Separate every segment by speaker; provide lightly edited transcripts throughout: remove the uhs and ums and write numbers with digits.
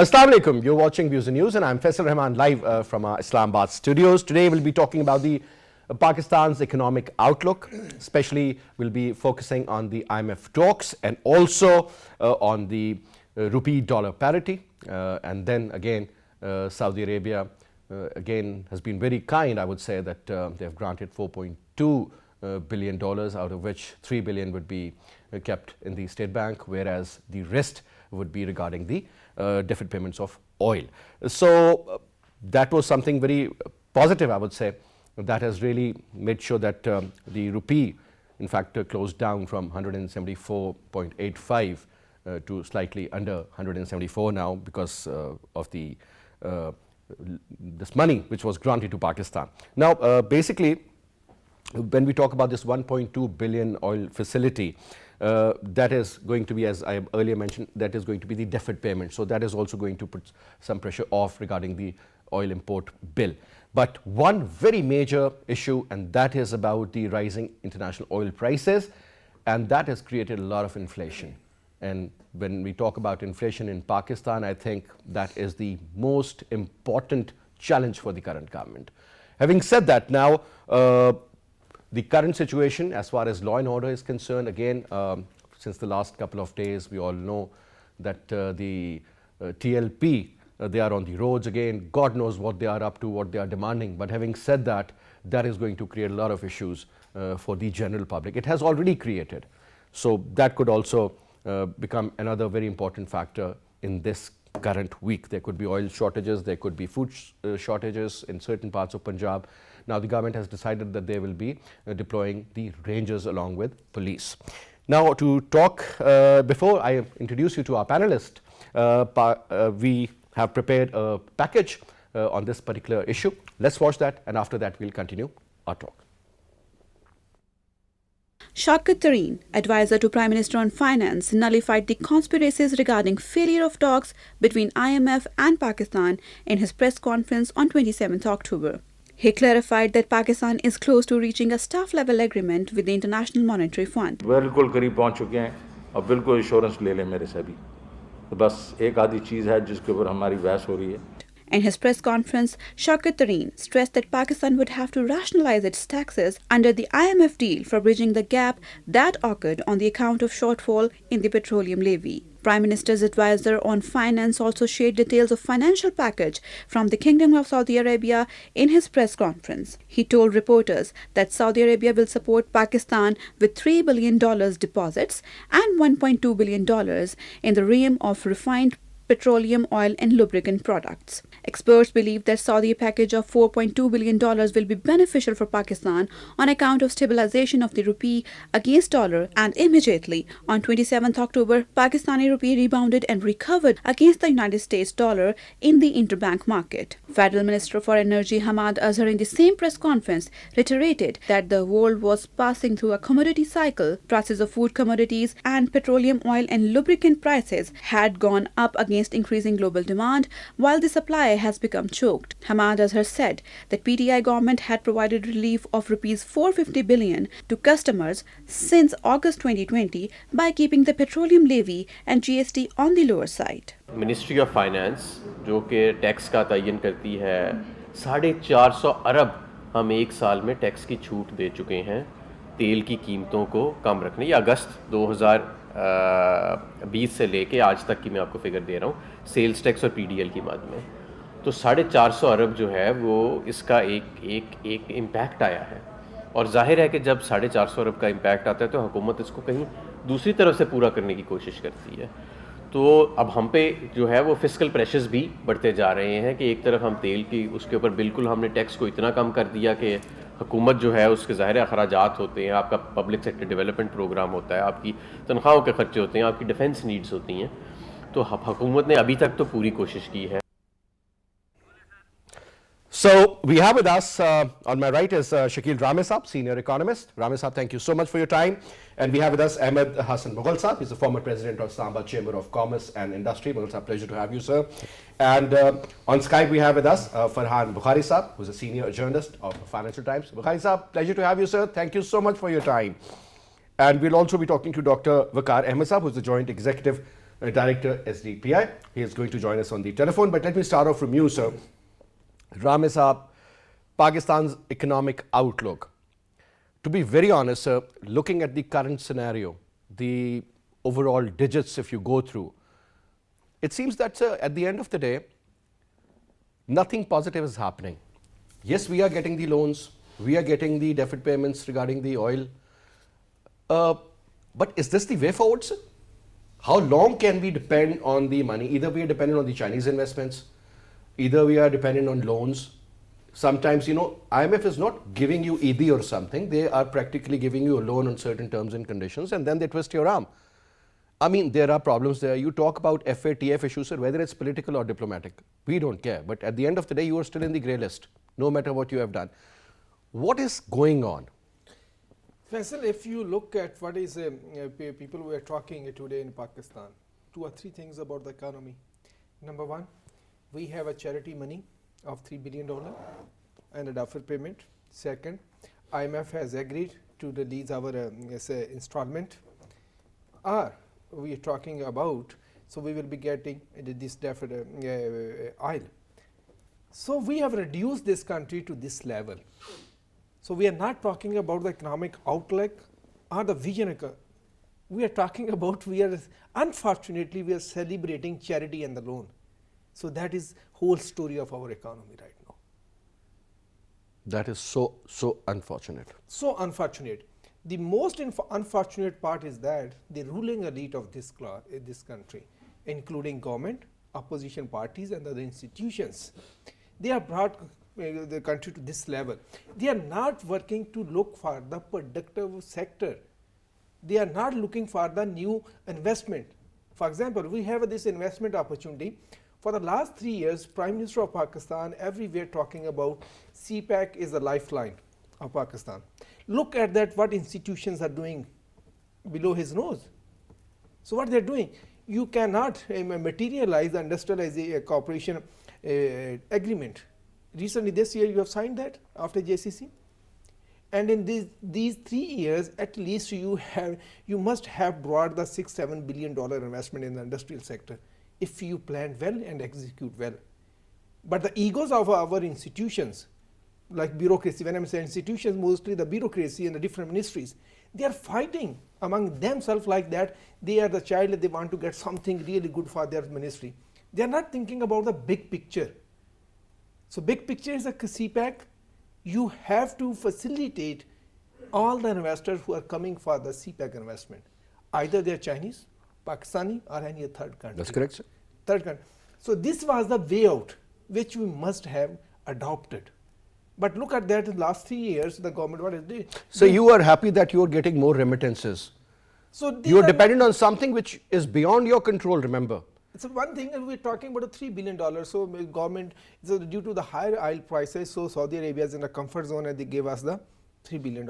Speaker 1: Assalamu alaikum. You're watching Views and News and I'm Faisal Rahman live from our Islamabad studios. Today we'll be talking about the Pakistan's economic outlook. Especially we'll be focusing on the IMF talks and also on the rupee dollar parity. And then again Saudi Arabia again has been very kind. I would say that they have granted $4.2 billion, out of which $3 billion would be kept in the State Bank, whereas the rest would be regarding the deferred payments of oil. So that was something very positive, I would say, that has really made sure that the rupee in fact closed down from 174.85 to slightly under 174 now because of the this money which was granted to Pakistan. Now basically when we talk about this 1.2 billion oil facility, that is going to be, as I earlier mentioned, that is going to be the deferred payment. So that is also going to put some pressure off regarding the oil import bill. But one very major issue, and that is about the rising international oil prices, and that has created a lot of inflation. And when we talk about inflation in Pakistan, I think that is the most important challenge for the current government. Having said that, now the current situation as far as law and order is concerned, again, since the last couple of days, we all know that the TLP, they are on the roads again. God knows what they are up to, what they are demanding. But having said that, that is going to create a lot of issues for the general public. It has already created. So that could also become another very important factor in this current week. There could be oil shortages, there could be food shortages in certain parts of Punjab. Now the government has decided that they will be deploying the rangers along with police. Now to talk, before I introduce you to our panelist, we have prepared a package on this particular issue. Let's watch that, and after that we'll continue our talk.
Speaker 2: Shaukat Tareen, advisor to Prime Minister on Finance, nullified the conspiracies regarding failure of talks between IMF and Pakistan in his press conference on 27th October. He clarified that Pakistan is close to reaching a staff-level agreement with the International Monetary Fund.
Speaker 3: बिल्कुल करीब पहुंच चुके हैं और बिल्कुल insurance ले लें मेरे से भी. बस एक आधी चीज़ है जिसके ऊपर हमारी बहस हो रही है.
Speaker 2: In his press conference, Shaukat Tareen stressed that Pakistan would have to rationalize its taxes under the IMF deal for bridging the gap that occurred on the account of shortfall in the petroleum levy. Prime Minister's advisor on finance also shared details of financial package from the Kingdom of Saudi Arabia in his press conference. He told reporters that Saudi Arabia will support Pakistan with $3 billion deposits and $1.2 billion in the realm of refined petroleum, oil and lubricant products. Experts believe that Saudi package of $4.2 billion will be beneficial for Pakistan on account of stabilization of the rupee against dollar, and immediately on 27th October, Pakistani rupee rebounded and recovered against the United States dollar in the interbank market. Federal Minister for Energy Hamad Azhar in the same press conference reiterated that the world was passing through a commodity cycle. Prices of food commodities and petroleum, oil and lubricant prices had gone up against increasing global demand, while the supply has become choked. Hamad Azhar said that PTI government had provided relief of rupees 450 billion to customers since August 2020 by keeping the petroleum levy and GST on the lower side.
Speaker 4: Ministry of Finance जो कि tax का तयन करती है 450 अरब हम एक साल में टैक्स की छूट दे चुके हैं तेल की कीमतों को कम रखने. ये अगस्त 2020 से लेके आज तक की मैं आपको फिगर दे रहा हूँ सेल्स टैक्स और पीडीएल की मद में. तो 450 अरब जो है वो इसका एक इम्पैक्ट आया है, और जाहिर है कि जब 450 अरब का इम्पैक्ट आता है तो हुकूमत इसको कहीं दूसरी तरफ से पूरा करने की कोशिश करती है. तो अब हम पे जो है वो फिस्कल प्रेशर्स भी बढ़ते जा रहे हैं कि एक तरफ हम तेल की उसके ऊपर बिल्कुल हमने टैक्स को इतना कम कर दिया कि हुकूमत जो है उसके ज़ाहिर अखराजात होते हैं, आपका पब्लिक सेक्टर डेवलपमेंट प्रोग्राम होता है, आपकी तनख्वाहों के खर्चे होते हैं, आपकी डिफेंस नीड्स होती हैं. तो हुकूमत ने अभी तक तो पूरी कोशिश की है.
Speaker 1: So we have with us, on my right is Shakil Rame Saab, senior economist. Rame Saab, thank you so much for your time. And we have with us Ahmed Hassan Mughal Saab. He's the former president of Islamabad Chamber of Commerce and Industry. Mughal Saab, pleasure to have you, sir. And on Skype we have with us Farhan Bukhari Saab, who's a senior journalist of Financial Times. Bukhari Saab, pleasure to have you, sir. Thank you so much for your time. And we'll also be talking to Dr. Waqar Ahmed Saab, who's the joint executive Director, SDPI. He is going to join us on the telephone. But let me start off from you, sir. Rame Saab, Pakistan's economic outlook. To be very honest, sir, looking at the current scenario, the overall digits if you go through, it seems that, sir, at the end of the day, nothing positive is happening. Yes, we are getting the loans, we are getting the deferred payments regarding the oil. But is this the way forward, sir? How long can we depend on the money? Either we are dependent on the Chinese investments, either we are dependent on loans. Sometimes, IMF is not giving you ED or something. They are practically giving you a loan on certain terms and conditions, and then they twist your arm. I mean, there are problems there. You talk about FATF issues, sir, whether it's political or diplomatic. We don't care. But at the end of the day, you are still in the grey list, no matter what you have done. What is going on?
Speaker 5: Faisal, if you look at what is people were talking today in Pakistan, 2 or 3 things about the economy. Number one, we have a charity money of $3 billion and a deferred payment. Second, IMF has agreed to release our installment. Or we are talking about, so we will be getting this deferred oil. So we have reduced this country to this level. So we are not talking about the economic outlook or the vision. We are talking about, unfortunately, we are celebrating charity and the loan. So that is whole story of our economy right now.
Speaker 1: That is so unfortunate.
Speaker 5: So unfortunate. The most unfortunate part is that the ruling elite of this country, including government, opposition parties and other institutions, they have brought the country to this level. They are not working to look for the productive sector. They are not looking for the new investment. For example, we have this investment opportunity. For the last 3 years, Prime Minister of Pakistan everywhere talking about CPEC is the lifeline of Pakistan. Look at that, what institutions are doing below his nose. So what they are doing, you cannot materialize the industrialization cooperation agreement. Recently this year you have signed that after JCC, and in these 3 years at least you must have brought the $6-7 billion investment in the industrial sector if you plan well and execute well. But the egos of our institutions, like bureaucracy, when I say institutions, mostly the bureaucracy and the different ministries, they are fighting among themselves like that. They are the child, they want to get something really good for their ministry. They are not thinking about the big picture. So big picture is a CPEC. You have to facilitate all the investors who are coming for the CPEC investment. Either they are Chinese, Pakistani or any third country.
Speaker 1: That's correct, sir.
Speaker 5: Third country. So this was the way out which we must have adopted. But look at that, in the last 3 years, the government, what is doing?
Speaker 1: So you are happy that you are getting more remittances.
Speaker 5: So
Speaker 1: You are dependent on something which is beyond your control, remember.
Speaker 5: So one thing, we're talking about a $3 billion. So government, so due to the higher oil prices, so Saudi Arabia is in a comfort zone and they gave us the $3 billion.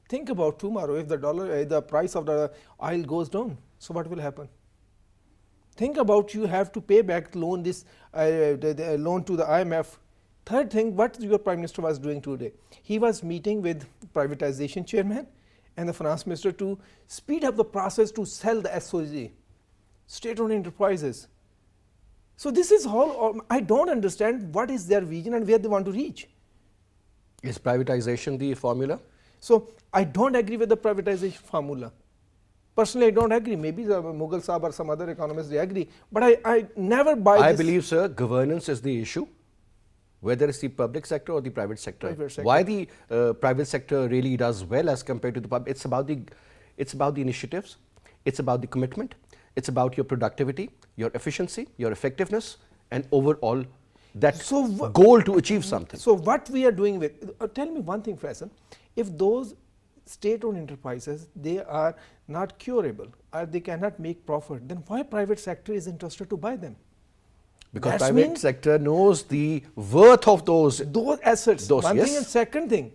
Speaker 5: Think about tomorrow, if the price of the oil goes down, so what will happen? Think about, you have to pay back loan, the loan to the IMF. Third thing, what your Prime Minister was doing today, he was meeting with privatization chairman and the finance minister to speed up the process to sell the SOE, state-owned enterprises. So this is all, I don't understand what is their vision and where they want to reach.
Speaker 1: Is privatization the formula?
Speaker 5: So I don't agree with the privatization formula. Personally, I don't agree. Maybe the Mughal Saab or some other economists, they agree. But I never buy
Speaker 1: I
Speaker 5: this.
Speaker 1: believe, sir, governance is the issue, whether it's the public sector or the private sector.
Speaker 5: Private sector.
Speaker 1: Why the private sector really does well as compared to the public? It's about the initiatives, it's about the commitment, it's about your productivity, your efficiency, your effectiveness, and overall that goal to achieve something.
Speaker 5: So what we are doing with, tell me one thing, Faisal, if those state-owned enterprises, they are not curable or they cannot make profit, then why private sector is interested to buy them?
Speaker 1: Because
Speaker 5: That
Speaker 1: private
Speaker 5: means
Speaker 1: sector knows the worth of those
Speaker 5: assets. One
Speaker 1: yes.
Speaker 5: thing, and second thing,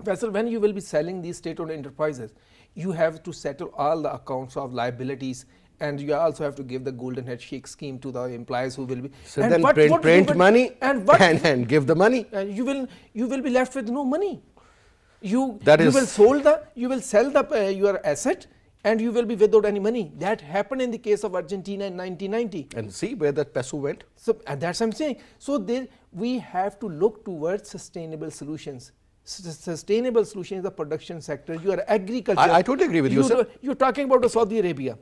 Speaker 5: Faisal, when you will be selling these state-owned enterprises, you have to settle all the accounts of liabilities, and you also have to give the golden handshake scheme to the employees who will be.
Speaker 1: So
Speaker 5: and
Speaker 1: then
Speaker 5: what
Speaker 1: print money
Speaker 5: and
Speaker 1: give the money.
Speaker 5: you will be left with no money. You
Speaker 1: That
Speaker 5: you
Speaker 1: is-
Speaker 5: will sell your asset and you will be without any money. That happened in the case of Argentina in 1990.
Speaker 1: And see where that peso went?
Speaker 5: So that's what I'm saying. So we have to look towards sustainable solutions. Sustainable solution is the production sector. You are agriculture.
Speaker 1: I totally agree with you, sir.
Speaker 5: You're talking about Saudi Arabia.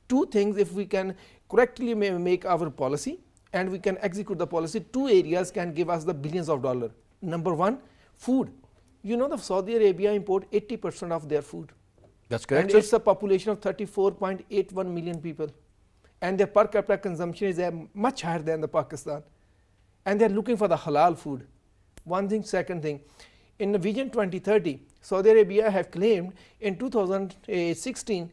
Speaker 5: Two things, if we can correctly make our policy and we can execute the policy, two areas can give us the billions of dollars. Number one, food. You know, the Saudi Arabia import 80% of their food.
Speaker 1: That's correct,
Speaker 5: And
Speaker 1: sir.
Speaker 5: it's a population of 34.81 million people. And their per capita consumption is much higher than the Pakistan. And they're looking for the halal food. One thing. Second thing, in the Vision 2030, Saudi Arabia have claimed in 2016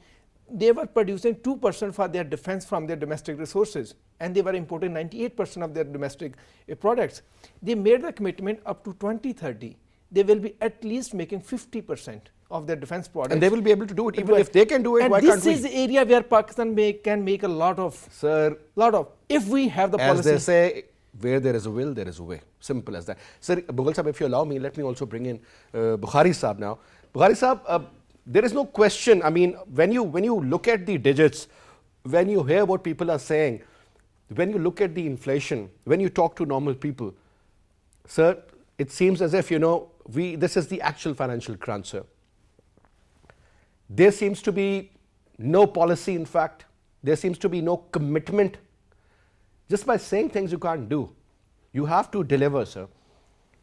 Speaker 5: they were producing 2% for their defense from their domestic resources, and they were importing 98% of their domestic products. They made the commitment up to 2030. They will be at least making 50% of their defense products.
Speaker 1: And they will be able to do it. Even if they can do it,
Speaker 5: and
Speaker 1: why
Speaker 5: this
Speaker 1: can't we?
Speaker 5: is the area where Pakistan can make a lot of,
Speaker 1: Sir,
Speaker 5: if we have the
Speaker 1: as
Speaker 5: policy.
Speaker 1: they say, where there is a will, there is a way. Simple as that. Sir, Mughal Sahab, if you allow me, let me also bring in Bukhari Sahab now. Bukhari Sahab, there is no question. I mean, when you look at the digits, when you hear what people are saying, when you look at the inflation, when you talk to normal people, sir, it seems as if, this is the actual financial crunch, sir. There seems to be no policy, in fact. There seems to be no commitment. Just by saying things you can't do. You have to deliver, sir.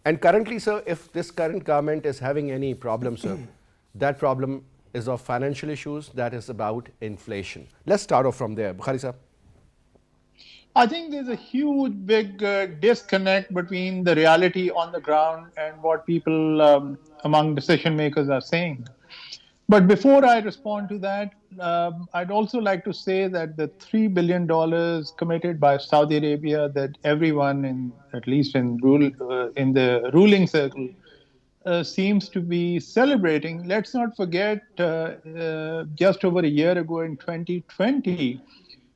Speaker 1: And currently, sir, if this current government is having any problem, sir, that problem is of financial issues, that is about inflation. Let's start off from there. Bukhari sir.
Speaker 6: I think there's a huge, big disconnect between the reality on the ground and what people among decision makers are saying. But before I respond to that, I'd also like to say that the $3 billion committed by Saudi Arabia, that everyone, at least in the ruling circle, seems to be celebrating. Let's not forget, just over a year ago in 2020,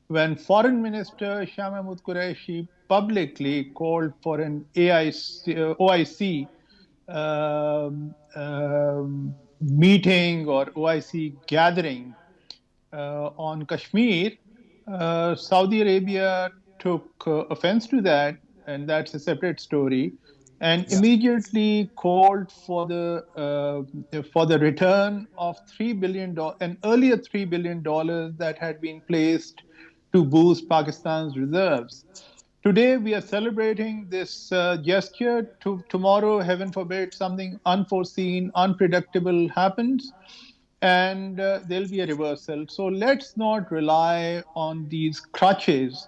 Speaker 6: when Foreign Minister Shah Mahmood Qureshi publicly called for an OIC meeting or OIC gathering on Kashmir, Saudi Arabia took offense to that, and that's a separate story, and immediately called for the return of $3 billion, an earlier $3 billion that had been placed to boost Pakistan's reserves. Today, we are celebrating this gesture. Tomorrow, heaven forbid, something unforeseen, unpredictable happens, and there'll be a reversal. So let's not rely on these crutches,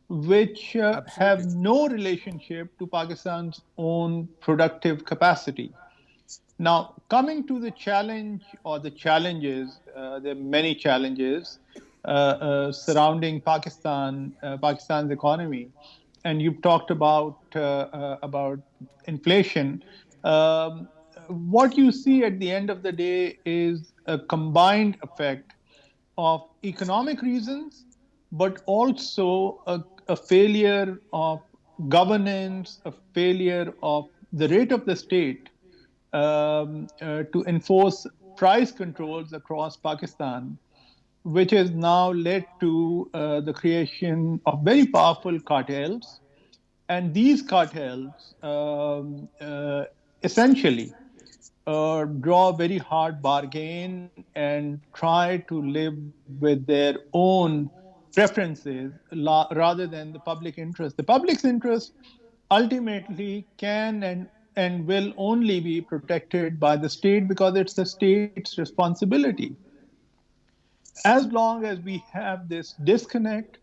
Speaker 6: which have no relationship to Pakistan's own productive capacity. Now, coming to the challenge or the challenges, there are many challenges surrounding Pakistan's economy. And you've talked about inflation. What you see at the end of the day is a combined effect of economic reasons, but also a failure of governance, a failure of the rate of the state to enforce price controls across Pakistan, which has now led to the creation of very powerful cartels. And these cartels essentially draw a very hard bargain and try to live with their own preferences rather than the public interest. The public's interest ultimately can and will only be protected by the state because it's the state's responsibility. As long as we have this disconnect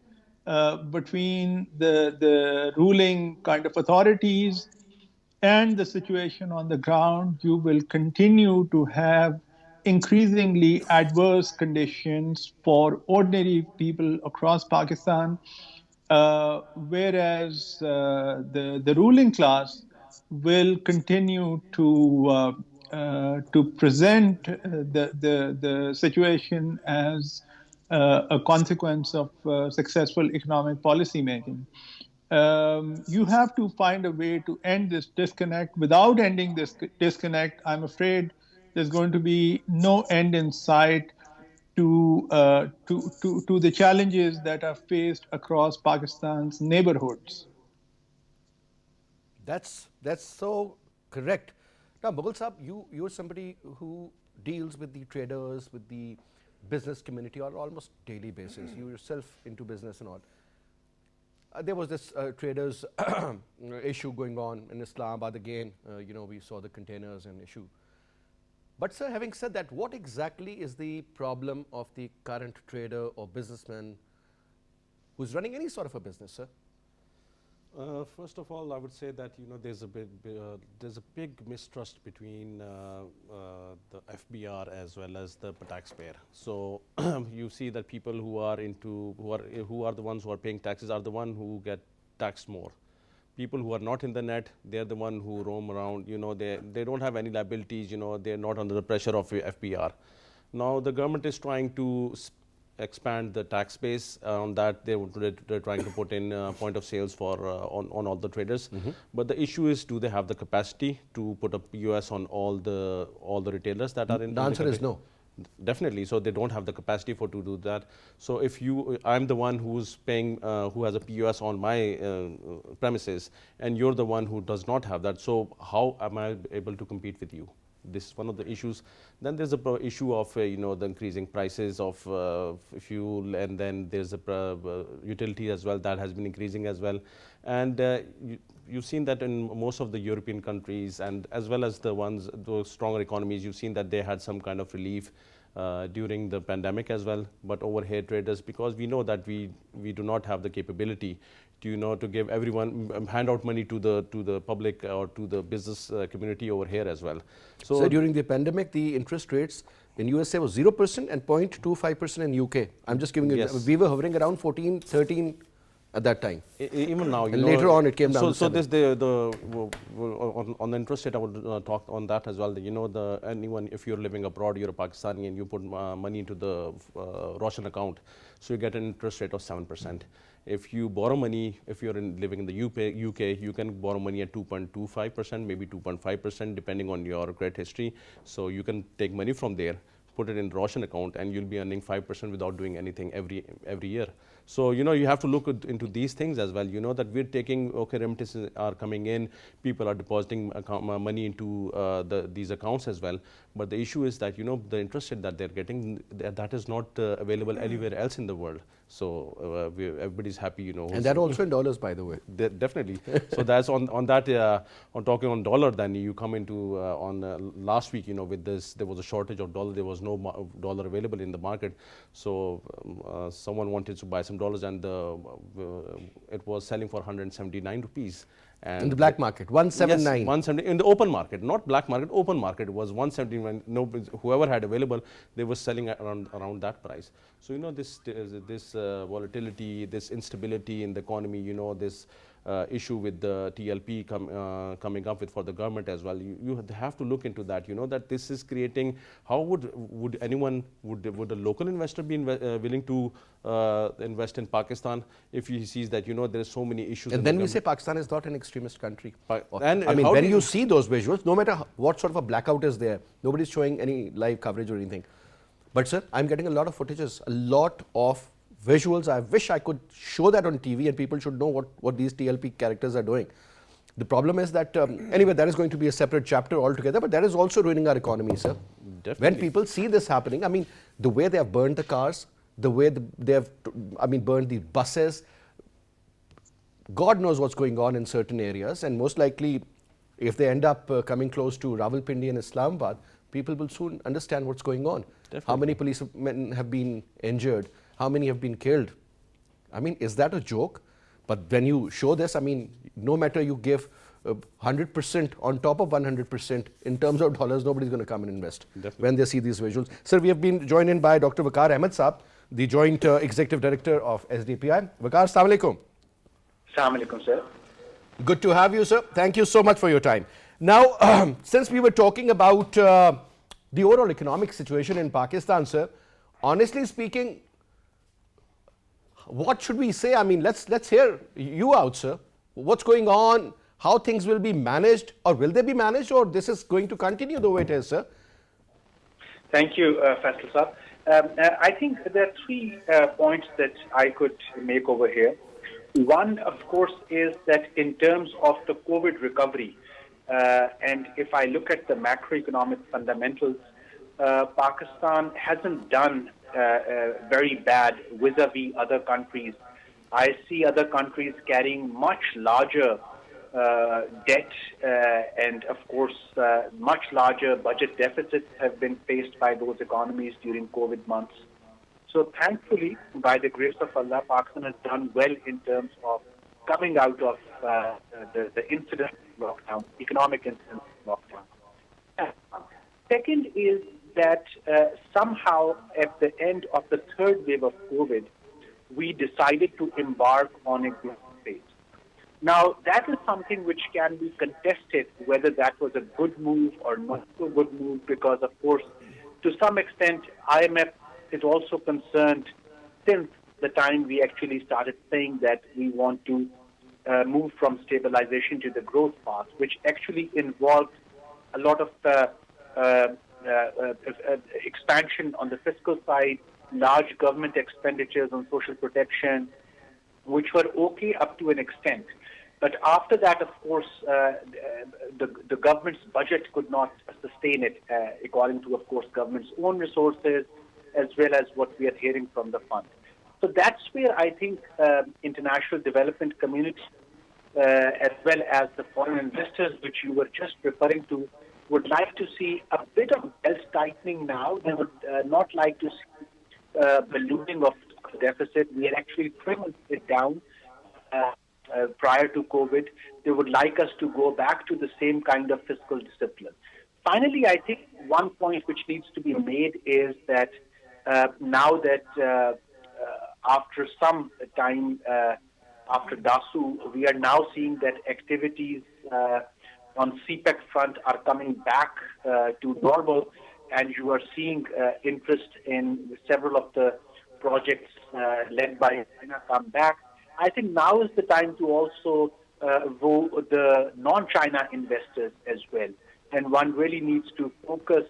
Speaker 6: between the ruling kind of authorities and the situation on the ground, you will continue to have increasingly adverse conditions for ordinary people across Pakistan, whereas the ruling class will continue to present the situation as a consequence of successful economic policy making. You have to find a way to end this disconnect. Without ending this disconnect, I'm afraid there's going to be no end in sight to the challenges that are faced across Pakistan's neighborhoods.
Speaker 1: That's so correct. Now, Mughal Saab, you're somebody who deals with the traders, with the business community on almost daily basis. You yourself into business and all. There was this traders issue going on in Islamabad again. We saw the containers and issue. But sir, having said that, what exactly is the problem of the current trader or businessman who's running any sort of a business, sir?
Speaker 7: First of all, I would say that there's a big mistrust between the FBR as well as the taxpayer. So you see that people who are the ones who are paying taxes are the one who get taxed more. People who are not in the net, they're the one who roam around. They don't have any liabilities. They're not under the pressure of FBR. Now the government is trying to expand the tax base. On that, they're trying to put in point of sales for on all the traders. But the issue is, do they have the capacity to put a POS on all the retailers that are in?
Speaker 1: The answer is no.
Speaker 7: Definitely. So they don't have the capacity to do that. So if I'm the one who's paying, who has a POS on my premises, and you're the one who does not have that. So how am I able to compete with you? This is one of the issues. Then there's the issue of the increasing prices of fuel, and then there's a utility as well that has been increasing as well. And you've seen that in most of the European countries, and as well as those stronger economies, you've seen that they had some kind of relief during the pandemic as well. But over here, traders, because we know that we do not have the capability to give everyone, hand out money to the public or to the business community over here as well.
Speaker 1: So during the pandemic, the interest rates in USA was 0% and 0.25% in UK. I'm just giving you,
Speaker 7: yes.
Speaker 1: We were hovering around 14, 13 at that time.
Speaker 7: Even now,
Speaker 1: and later on it came down.
Speaker 7: So this on the interest rate, I would talk on that as well. Anyone, if you're living abroad, you're a Pakistani and you put money into the Roshan account, so you get an interest rate of 7%. If you borrow money, if you're living in the UK, you can borrow money at 2.25%, maybe 2.5%, depending on your credit history. So you can take money from there, put it in Roshan account, and you'll be earning 5% without doing anything every year. So you have to look into these things as well. That we're taking, remittances are coming in, people are depositing money into these accounts as well. But the issue is that the interest rate that they're getting, that is not available anywhere else in the world. So everybody's happy,
Speaker 1: And that also in dollars, by the way.
Speaker 7: Definitely. So that's on that. On talking on dollar, then you come into last week. With this, there was a shortage of dollar. There was no dollar available in the market. So someone wanted to buy some dollars, and it was selling for 179 rupees. And
Speaker 1: in the black market, 179.
Speaker 7: Yes, 170 in the open market, not black market, open market. It was 179. No, whoever had available, they were selling around that price. So this volatility, this instability in the economy, this issue with the TLP coming up with for the government as well. You have to look into that. That this is creating. How would anyone, would a local investor be willing to invest in Pakistan if he sees that there are so many issues?
Speaker 1: And then we say Pakistan is not an extremist country.
Speaker 7: And
Speaker 1: I mean, when you see those visuals, no matter what sort of a blackout is there, nobody's showing any live coverage or anything. But sir, I'm getting a lot of footages, a lot of visuals. I wish I could show that on TV and people should know what these TLP characters are doing. The problem is that, anyway, that is going to be a separate chapter altogether, but that is also ruining our economy, sir.
Speaker 7: Definitely.
Speaker 1: When people see this happening, I mean, the way they have burned the cars, the way they have, burned the buses, God knows what's going on in certain areas, and most likely, if they end up coming close to Rawalpindi and Islamabad, people will soon understand what's going on.
Speaker 7: Definitely.
Speaker 1: How many policemen have been injured? How many have been killed? I mean, is that a joke? But when you show this, I mean, no matter you give 100% on top of 100% in terms of dollars, nobody's going to come and invest.
Speaker 7: Definitely.
Speaker 1: When they see these visuals. Sir, we have been joined in by Dr. Waqar Ahmed Saab, the Joint Executive Director of SDPI. Waqar, Assalamu alaikum.
Speaker 8: Assalamu alaikum, sir.
Speaker 1: Good to have you, sir. Thank you so much for your time. Now, since we were talking about the overall economic situation in Pakistan, sir, honestly speaking, what should we say? I mean, let's hear you out, sir. What's going on? How things will be managed, or will they be managed, or this is going to continue the way it is, sir?
Speaker 8: Thank you, Faisal Saab. I think there are three points that I could make over here. One, of course, is that in terms of the COVID recovery, and if I look at the macroeconomic fundamentals, Pakistan hasn't done very bad vis-a-vis other countries. I see other countries carrying much larger debt and, of course, much larger budget deficits have been faced by those economies during COVID months. So thankfully, by the grace of Allah, Pakistan has done well in terms of coming out of the incident lockdown, economic incident lockdown. Second is that somehow at the end of the third wave of COVID, we decided to embark on a growth phase. Now, that is something which can be contested, whether that was a good move or not so good move, because, of course, to some extent, IMF is also concerned since the time we actually started saying that we want to move from stabilization to the growth path, which actually involved a lot of expansion on the fiscal side, large government expenditures on social protection, which were okay up to an extent. But after that, of course, the government's budget could not sustain it, according to, of course, government's own resources, as well as what we are hearing from the fund. So that's where I think international development community, as well as the foreign investors, which you were just referring to, would like to see a bit of belt tightening now. They would not like to see ballooning of the deficit. We had actually trimmed it down prior to COVID. They would like us to go back to the same kind of fiscal discipline. Finally, I think one point which needs to be made is that now that after some time after DASU, we are now seeing that activities on CPEC front are coming back to normal, and you are seeing interest in several of the projects led by China come back. I think now is the time to also vote the non-China investors as well. And one really needs to focus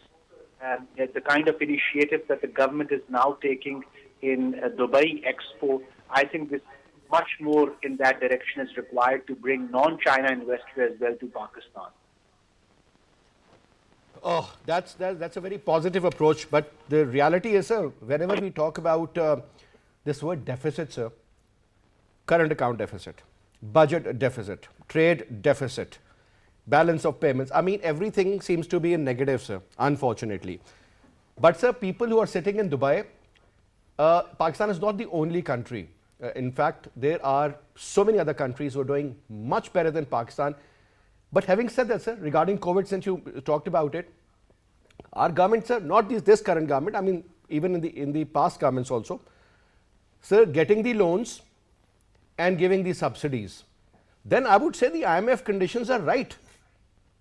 Speaker 8: at the kind of initiatives that the government is now taking in Dubai Expo. I think this much more in that direction is required to bring non-China investors as well to Pakistan.
Speaker 1: Oh, that's a very positive approach. But the reality is, sir, whenever we talk about this word deficit, sir, current account deficit, budget deficit, trade deficit, balance of payments, I mean, everything seems to be in negative, sir, unfortunately. But, sir, people who are sitting in Dubai, Pakistan is not the only country. In fact, there are so many other countries who are doing much better than Pakistan. But having said that, sir, regarding COVID, since you talked about it, our government, sir, not this current government, I mean, even in the past governments also, sir, getting the loans and giving the subsidies, then I would say the IMF conditions are right.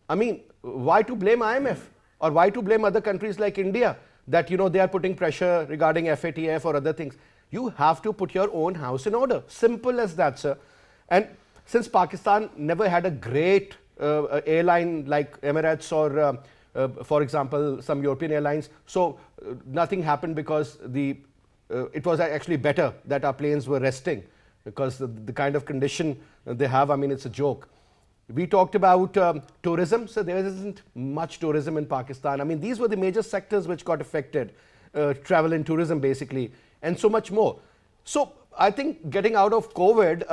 Speaker 1: I mean, why to blame IMF or why to blame other countries like India that, you know, they are putting pressure regarding FATF or other things? You have to put your own house in order. Simple as that, sir. And since Pakistan never had a great airline like Emirates or, for example, some European airlines, so nothing happened because it was actually better that our planes were resting, because the kind of condition they have, I mean, it's a joke. We talked about tourism, so there isn't much tourism in Pakistan. I mean, these were the major sectors which got affected, travel and tourism basically, and so much more. So I think getting out of COVID,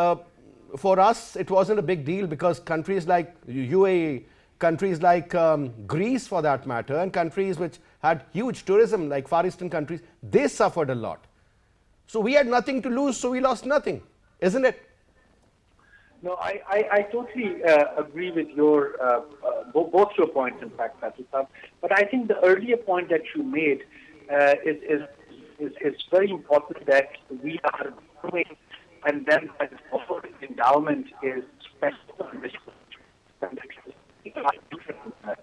Speaker 1: for us, it wasn't a big deal, because countries like UAE, countries like Greece for that matter, and countries which had huge tourism like Far Eastern countries, they suffered a lot. So we had nothing to lose, so we lost nothing, isn't it?
Speaker 8: No, I totally agree with your both your points, in fact, Faisal Saab. But I think the earlier point that you made is very important, that we are doing, and then the forward endowment is special,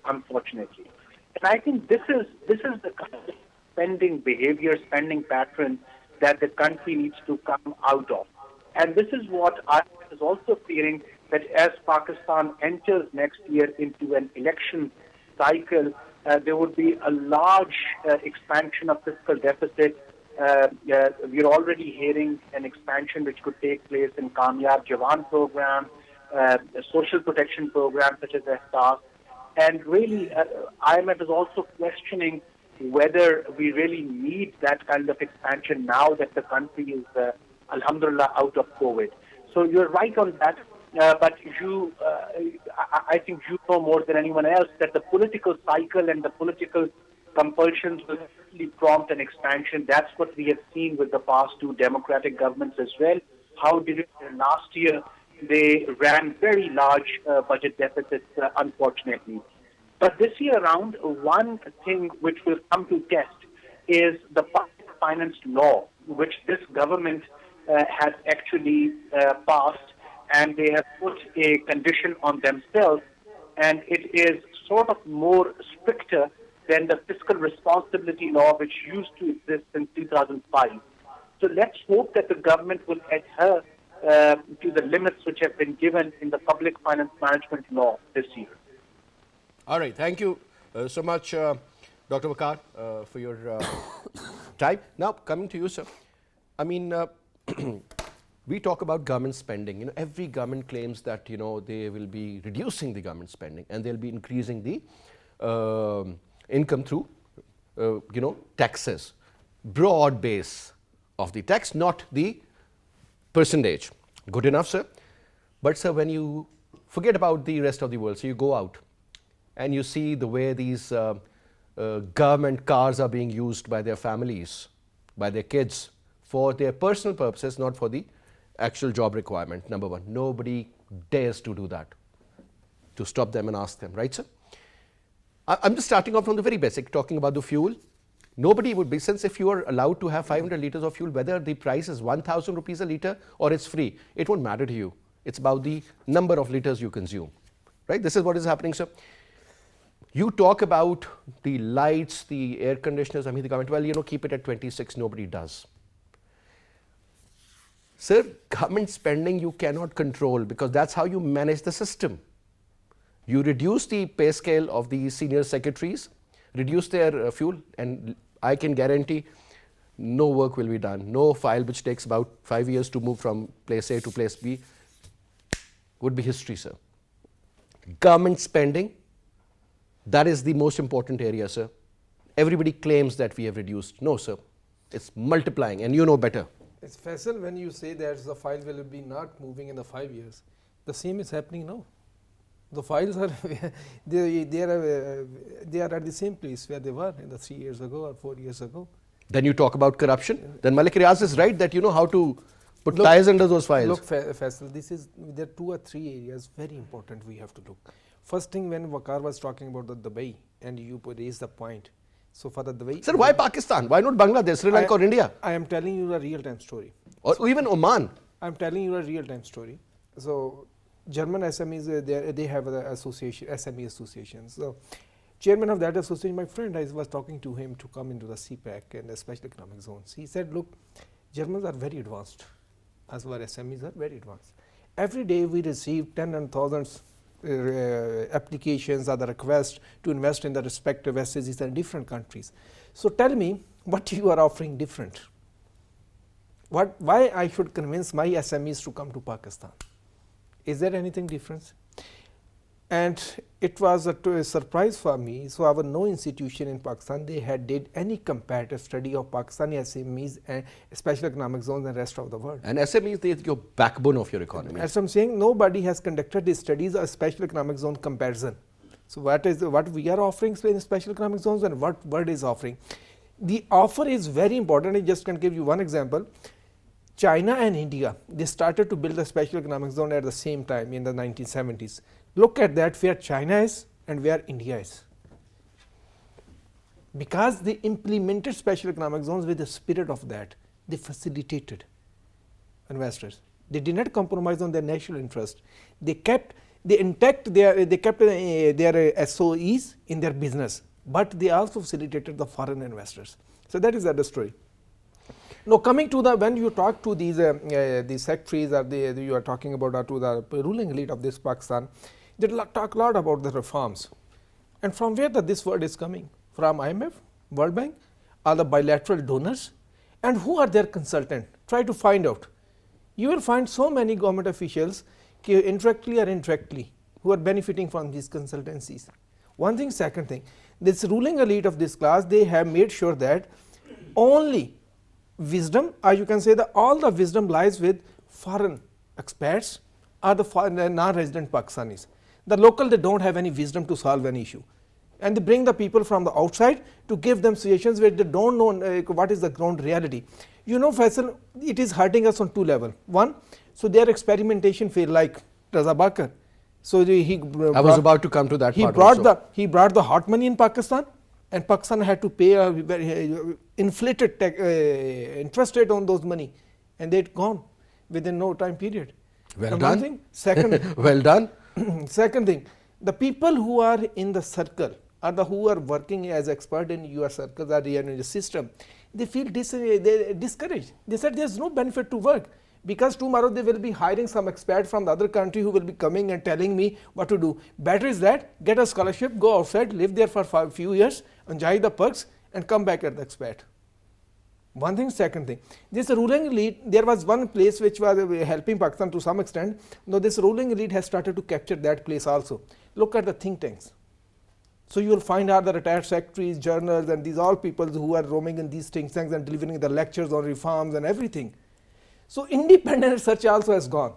Speaker 8: unfortunately. And I think this is the kind of spending behavior, spending pattern that the country needs to come out of. And this is what I is also fearing, that as Pakistan enters next year into an election cycle, there would be a large expansion of fiscal deficit. We're already hearing an expansion which could take place in Kamyab Jawan program, social protection programs such as Ehsaas. And really, IMF is also questioning whether we really need that kind of expansion now that the country is, alhamdulillah, out of COVID. So you're right on that. But I think you know more than anyone else that the political cycle and the political compulsions will really prompt an expansion. That's what we have seen with the past two democratic governments as well. How did it last year? They ran very large budget deficits, unfortunately. But this year around, one thing which will come to test is the public finance law, which this government has actually passed, and they have put a condition on themselves, and it is sort of more stricter than the fiscal responsibility law which used to exist since 2005. So let's hope that the government will adhere to the limits which have been given in the public finance management law this year.
Speaker 1: All right, thank you so much, Dr. Waqar, for your time. Now, coming to you, sir. I mean, we talk about government spending. You know, every government claims that, you know, they will be reducing the government spending and they'll be increasing the income through, you know, taxes. Broad base of the tax, not the percentage. Good enough, sir. But, sir, when you forget about the rest of the world, so you go out and you see the way these government cars are being used by their families, by their kids, for their personal purposes, not for the actual job requirement, number one. Nobody dares to do that, to stop them and ask them, right, sir? I'm just starting off from the very basic, talking about the fuel. Nobody would be, since if you are allowed to have 500 litres of fuel, whether the price is 1,000 rupees a litre or it's free, it won't matter to you. It's about the number of litres you consume, right? This is what is happening, sir. You talk about the lights, the air conditioners, I mean the government, well, you know, keep it at 26, nobody does. Sir, government spending you cannot control because that's how you manage the system. You reduce the pay scale of the senior secretaries, reduce their fuel, and I can guarantee no work will be done. No file which takes about 5 years to move from place A to place B would be history, sir. Government spending, that is the most important area, sir. Everybody claims that we have reduced. No, sir. It's multiplying, and you know better.
Speaker 5: It's Faisal, when you say that the file will be not moving in the 5 years, the same is happening now. The files are they are at the same place where they were in the 3 years ago or 4 years ago.
Speaker 1: Then you talk about corruption. Then Malik Riaz is right that you know how to put ties under those files.
Speaker 5: Look, Faisal, there are 2 or 3 areas very important we have to look. First thing, when Waqar was talking about the Dubai, and you raised the point. So for the Dubai,
Speaker 1: sir, why Pakistan? Why not Bangladesh, Sri Lanka or India?
Speaker 5: I am telling you a real-time story.
Speaker 1: Or even Oman.
Speaker 5: I am telling you a real-time story. So German SMEs, they have the association, SME association. So chairman of that association, my friend, I was talking to him to come into the CPEC and the special economic zones. He said, look, Germans are very advanced, as well as SMEs are very advanced. Every day we receive 10 and thousands applications or the request to invest in the respective SSEs in different countries. So tell me what you are offering different. Why I should convince my SMEs to come to Pakistan? Is there anything different? And it was a surprise for me. So our no institution in Pakistan, they had did any comparative study of Pakistani SMEs and special economic zones and rest of the world.
Speaker 1: And SMEs, they are your backbone of your economy.
Speaker 5: As I'm saying, nobody has conducted these studies of special economic zone comparison. So what we are offering in special economic zones and what world is offering. The offer is very important. I just can give you one example. China and India, they started to build a special economic zone at the same time in the 1970s. Look at that, where China is and where India is. Because they implemented special economic zones with the spirit of that, they facilitated investors. They did not compromise on their national interest. They kept their SOEs in their business, but they also facilitated the foreign investors. So that is the other story. Now coming to when you talk to these secretaries or you are talking about to the ruling elite of this Pakistan, they talk a lot about the reforms. And from where this word is coming? From IMF, World Bank, or the bilateral donors? And who are their consultants? Try to find out. You will find so many government officials, indirectly or indirectly, who are benefiting from these consultancies. One thing. Second thing, this ruling elite of this class, they have made sure that only wisdom, or you can say that all the wisdom lies with foreign expats or the non-resident Pakistanis. The local, they don't have any wisdom to solve any issue. And they bring the people from the outside to give them suggestions where they don't know what is the ground reality. You know, Faisal, it is hurting us on two levels. One, so their experimentation failed, like Raza Bakar. So
Speaker 1: I was about to come to that part also.
Speaker 5: He brought the hot money in Pakistan, and Pakistan had to pay a very inflated interest rate on those money, and they'd gone within no time period.
Speaker 1: Well
Speaker 5: and
Speaker 1: done.
Speaker 5: One thing. Second,
Speaker 1: well done.
Speaker 5: Second thing, the people who are in the circle or who are working as expert in your circles or in the system, they feel discouraged. They said there's no benefit to work, because tomorrow they will be hiring some expert from the other country who will be coming and telling me what to do. Better is that get a scholarship, go outside, live there for a few years, enjoy the perks, and come back as the expert. One thing. Second thing, this ruling elite, there was one place which was helping Pakistan to some extent. Now this ruling elite has started to capture that place also. Look at the think tanks. So you will find out the retired secretaries, journals, and these all people who are roaming in these think tanks and delivering the lectures on reforms and everything. So independent research also has gone.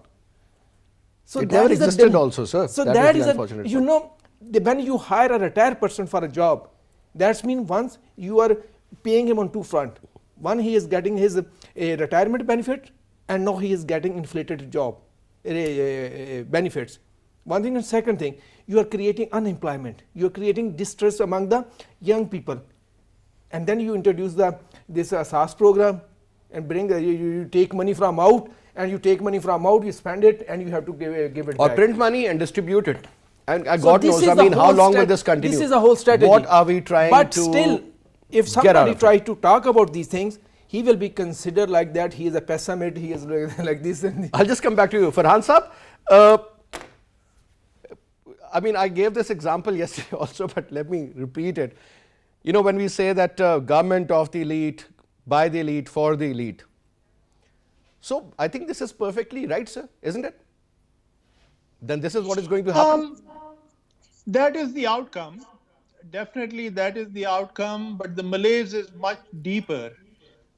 Speaker 5: So
Speaker 1: it never existed also, sir.
Speaker 5: So
Speaker 1: that
Speaker 5: is
Speaker 1: the unfortunate
Speaker 5: you know, when you hire a retired person for a job, that means once you are paying him on two fronts. One, he is getting his retirement benefit, and now he is getting inflated job benefits. One thing. And second thing, you are creating unemployment. You are creating distress among the young people. And then you introduce this SAS program and bring you take money from out, and you take money from out, you spend it, and you have to give it
Speaker 1: or
Speaker 5: back.
Speaker 1: print money and distribute it. And
Speaker 5: So
Speaker 1: God
Speaker 5: this
Speaker 1: knows,
Speaker 5: is
Speaker 1: I
Speaker 5: the
Speaker 1: mean, how
Speaker 5: whole
Speaker 1: long will this continue?
Speaker 5: This is a whole strategy.
Speaker 1: What are we trying
Speaker 5: but
Speaker 1: to
Speaker 5: still, if
Speaker 1: get out
Speaker 5: somebody
Speaker 1: of it?
Speaker 5: tries to talk about these things, he will be considered like that. He is a pessimist. He is like this. And
Speaker 1: I'll just come back to you. Farhan Saab, I mean, I gave this example yesterday also, but let me repeat it. You know, when we say that government of the elite, by the elite, for the elite. So I think this is perfectly right, sir, isn't it? Then this is what is going to happen.
Speaker 6: That is the outcome. Definitely that is the outcome, but the malaise is much deeper.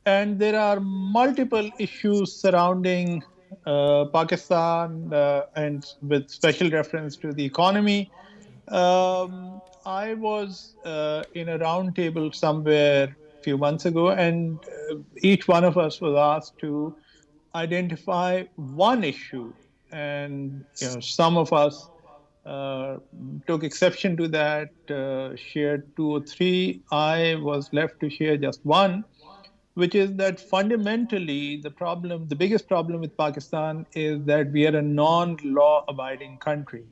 Speaker 6: And there are multiple issues surrounding Pakistan and with special reference to the economy. I was in a round table somewhere a few months ago, and each one of us was asked to identify one issue. And some of us took exception to that, shared 2 or 3. I was left to share just one, which is that fundamentally the biggest problem with Pakistan is that we are a non-law abiding country.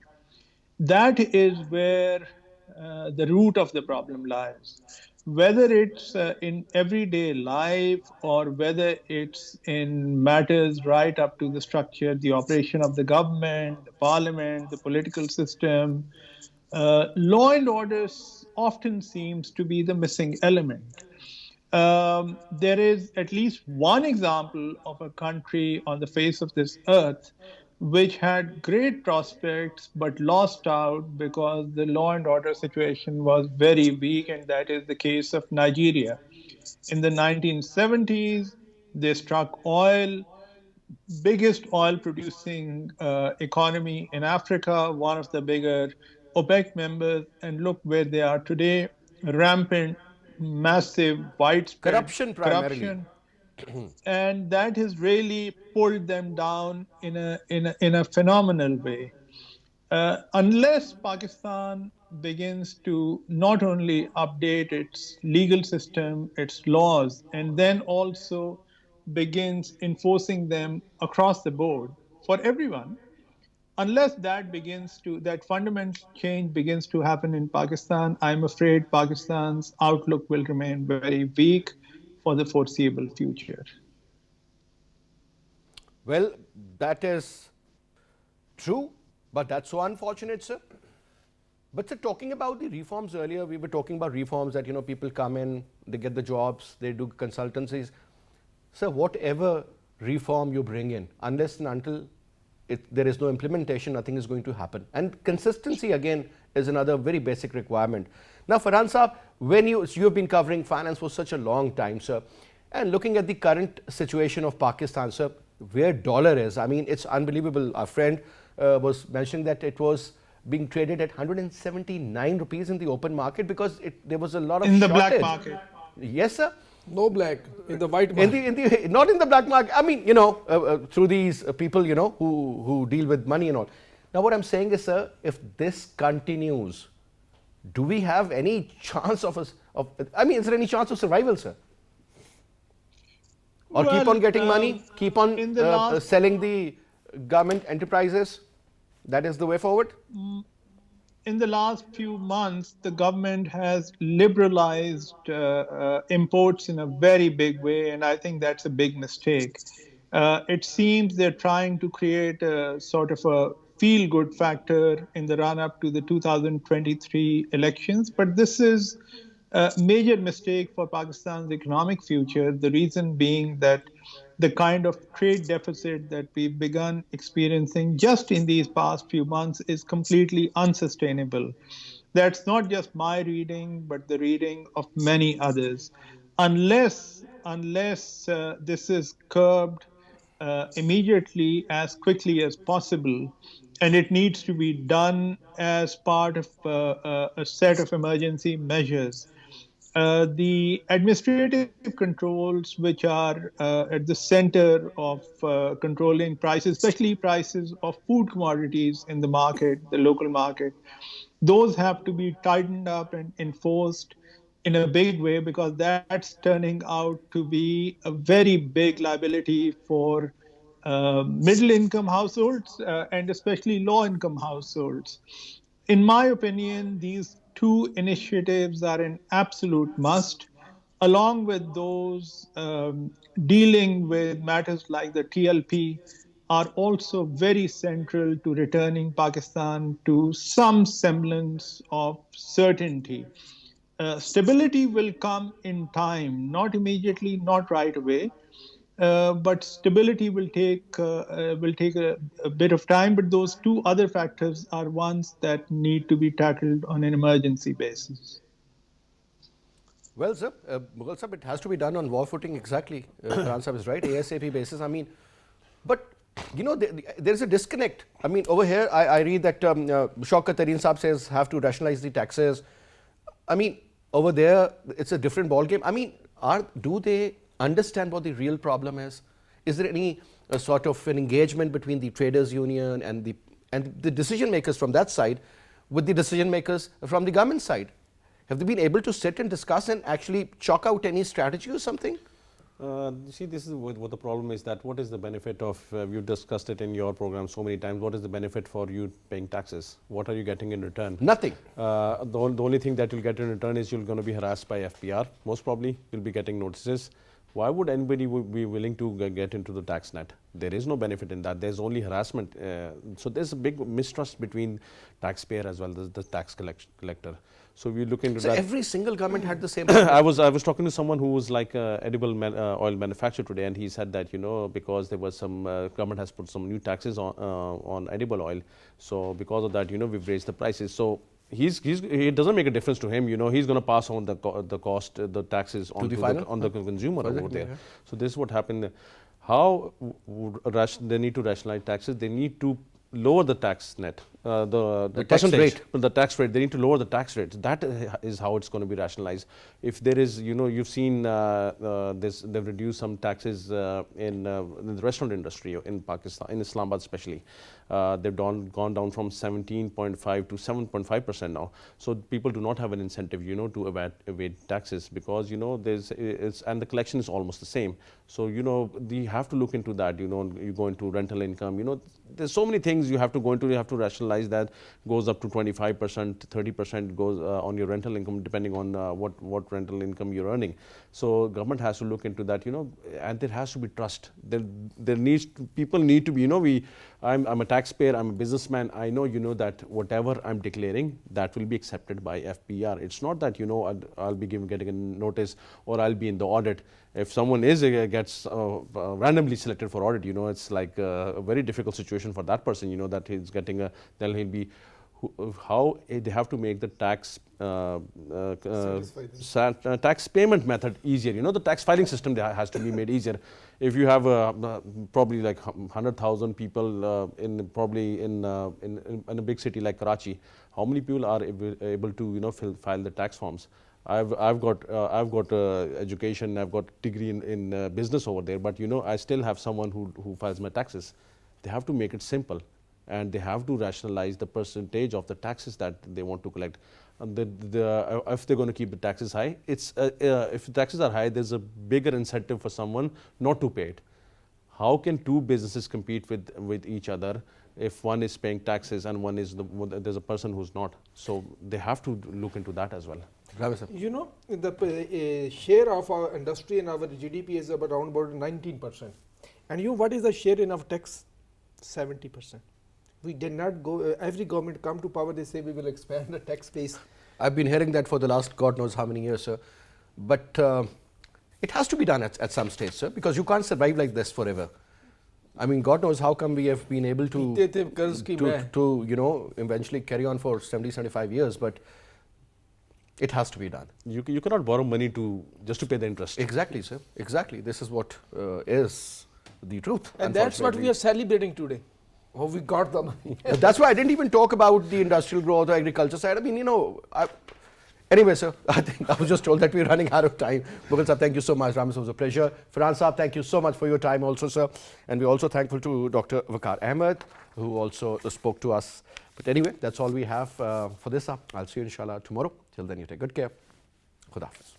Speaker 6: That is where the root of the problem lies. Whether it's in everyday life or whether it's in matters right up to the structure, the operation of the government, the parliament, the political system, law and order often seems to be the missing element. There is at least one example of a country on the face of this earth which had great prospects but lost out because the law and order situation was very weak, and that is the case of Nigeria. In the 1970s, they struck oil, biggest oil producing economy in Africa, one of the bigger OPEC members, and look where they are today. Rampant, massive, widespread
Speaker 1: Corruption primarily.
Speaker 6: corruption. And that has really pulled them down in a phenomenal way. Unless Pakistan begins to not only update its legal system, its laws, and then also begins enforcing them across the board for everyone, unless that fundamental change begins to happen in Pakistan, I'm afraid Pakistan's outlook will remain very weak for the foreseeable future.
Speaker 1: Well, that is true, but that's so unfortunate, sir. But sir, talking about the reforms earlier, we were talking about reforms that, people come in, they get the jobs, they do consultancies. Sir, whatever reform you bring in, unless and until there is no implementation, nothing is going to happen. And consistency again is another very basic requirement. Now, Farhan Saab, when you have been covering finance for such a long time, sir, and looking at the current situation of Pakistan, sir, where dollar is, I mean, it's unbelievable. Our friend was mentioning that it was being traded at 179 rupees in the open market because there was a lot of
Speaker 6: in the
Speaker 1: shortage.
Speaker 6: black market.
Speaker 1: Yes, sir.
Speaker 5: No black, in the white market.
Speaker 1: Not in the black market. I mean, through these people, who deal with money and all. Now, what I'm saying is, sir, if this continues, do we have any chance is there any chance of survival, sir? Or keep on getting money, keep on selling the government enterprises? That is the way forward?
Speaker 6: In the last few months, the government has liberalized imports in a very big way, and I think that's a big mistake. It seems they're trying to create a sort of a feel-good factor in the run-up to the 2023 elections, but this is a major mistake for Pakistan's economic future, the reason being that the kind of trade deficit that we've begun experiencing just in these past few months is completely unsustainable. That's not just my reading, but the reading of many others. Unless this is curbed immediately, as quickly as possible, and it needs to be done as part of a set of emergency measures. The administrative controls which are at the center of controlling prices, especially prices of food commodities in the market, the local market, those have to be tightened up and enforced in a big way, because that's turning out to be a very big liability for middle-income households and especially low-income households. In my opinion, these two initiatives are an absolute must, along with those dealing with matters like the TLP are also very central to returning Pakistan to some semblance of certainty. Stability will come in time, not immediately, not right away, but stability will take a bit of time. But those two other factors are ones that need to be tackled on an emergency basis.
Speaker 1: Well, sir, Mughal Sahib, it has to be done on war footing, exactly. Farhan Sahib is right, ASAP basis. I mean, but there's a disconnect. I mean, over here, I read that Shaukat Tareen Sahib says have to rationalize the taxes. I mean, over there, it's a different ball game. I mean, do they understand what the real problem is? Is there any sort of an engagement between the traders union and the decision makers from that side with the decision makers from the government side? Have they been able to sit and discuss and actually chalk out any strategy or something?
Speaker 7: See, this is what the problem is, that what is the benefit of, you discussed it in your program so many times, what is the benefit for you paying taxes? What are you getting in return?
Speaker 1: Nothing.
Speaker 7: The only thing that you'll get in return is you're going to be harassed by FPR. Most probably you'll be getting notices. Why would anybody be willing to get into the tax net? There is no benefit in that. There's only harassment. So there's a big mistrust between taxpayer as well as the tax collector. So we look into
Speaker 1: so
Speaker 7: that.
Speaker 1: Every single government had the same.
Speaker 7: I was talking to someone who was like edible oil manufacturer today, and he said that because there was some government has put some new taxes on edible oil, so because of that we've raised the prices. So it doesn't make a difference to him. He's going to pass on the cost, the taxes on the consumer over there. Yeah. So this is what happened. How they need to rationalize taxes? They need to lower the tax net, the
Speaker 1: tax rate.
Speaker 7: The tax rate. They need to lower the tax rates. That is how it's going to be rationalized. If there is, you've seen they've reduced some taxes in the restaurant industry in Pakistan, in Islamabad especially. They've gone down from 17.5 to 7.5% now. So people do not have an incentive, to evade taxes, because and the collection is almost the same. So you have to look into that. You go into rental income. There's so many things you have to go into. You have to rationalize that, goes up to 25%, 30% goes on your rental income, depending on what rental income you're earning. So government has to look into that, and there has to be trust. People need to be, I'm a taxpayer, I'm a businessman, I know that whatever I'm declaring, that will be accepted by FPR. It's not that I'll be getting a notice or I'll be in the audit. If someone gets randomly selected for audit, it's like a very difficult situation for that person, that he's getting then he'll be how they have to make the tax tax payment method easier. The tax filing system has to be made easier. If you have probably like 100,000 people in a big city like Karachi, how many people are able to file the tax forms? I've got education, I've got degree in business over there, but I still have someone who files my taxes. They have to make it simple, and they have to rationalize the percentage of the taxes that they want to collect. And if they're going to keep the taxes high, if the taxes are high, there's a bigger incentive for someone not to pay it. How can two businesses compete with each other if one is paying taxes and there's a person who's not? So they have to look into that as well.
Speaker 5: The share of our industry in our GDP is around about 19%. And what is the share in our tax? 70%. We did not go, every government come to power, they say we will expand the tax base.
Speaker 1: I've been hearing that for the last God knows how many years, sir. But it has to be done at some stage, sir, because you can't survive like this forever. I mean, God knows how come we have been able to eventually carry on for 70, 75 years, but it has to be done.
Speaker 7: You cannot borrow money just to pay the interest.
Speaker 1: Exactly, sir. Exactly. This is what is the truth.
Speaker 5: And that's what we are celebrating today. Oh, we got the money.
Speaker 1: That's why I didn't even talk about the industrial growth or agriculture side. I mean, anyway, sir, I think I was just told that we're running out of time. Mughal sir, thank you so much. Ramis, it was a pleasure. Farhan sir, thank you so much for your time also, sir. And we're also thankful to Dr. Waqar Ahmed, who also spoke to us. But anyway, that's all we have for this. I'll see you inshallah tomorrow. Till then, you take good care. Khuda Hafiz.